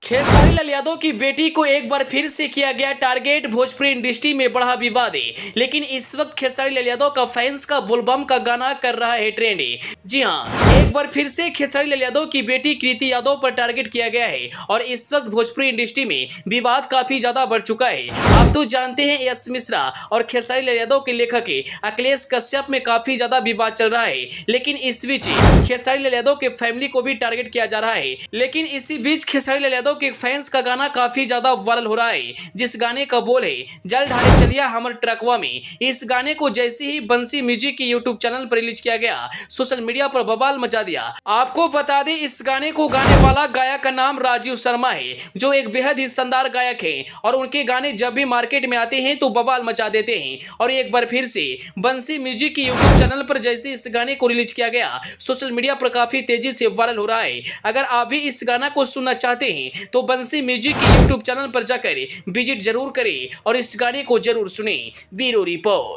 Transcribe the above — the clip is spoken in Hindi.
खेसारी लाल यादव की बेटी को एक बार फिर से किया गया टारगेट। भोजपुरी इंडस्ट्री में बढ़ा विवाद है, लेकिन इस वक्त खेसारी लाल यादव का फैंस का बोलबम का गाना कर रहा है ट्रेंड। जी हां, एक बार फिर से खेसारी लाल यादव की बेटी कृति यादव पर टारगेट किया गया है और इस वक्त भोजपुरी इंडस्ट्री में विवाद काफी ज्यादा बढ़ चुका है। आप तो जानते हैं यश मिश्रा और खेसारी लाल यादव के लेखक अखिलेश कश्यप में काफी ज्यादा विवाद चल रहा है, लेकिन इस बीच खेसारी लाल यादव के फैमिली को भी टारगेट किया जा रहा है। लेकिन इसी बीच खेसारी लाल यादव के फैंस का गाना काफी ज्यादा वायरल हो रहा है, जिस गाने का बोल है जल ढाले चलिया हमर ट्रकवा में। इस गाने को जैसे ही बंसी म्यूजिक के यूट्यूब चैनल पर रिलीज किया गया, सोशल मीडिया पर बवाल मचा दिया। आपको बता दें, इस गाने को गाने वाला गायक का नाम राजीव शर्मा है, जो एक बेहद ही शानदार गायक है और उनके गाने जब भी मार्केट में आते हैं तो बवाल मचा देते हैं। और एक बार फिर से बंसी म्यूजिक के यूट्यूब चैनल पर जैसे इस गाने को रिलीज किया गया, सोशल मीडिया पर काफी तेजी से वायरल हो रहा है। अगर आप भी इस गाना को सुनना चाहते हैं तो बंसी म्यूजिक के यूट्यूब चैनल पर जाकर विजिट जरूर करें और इस गाने को जरूर सुने। Bureau report.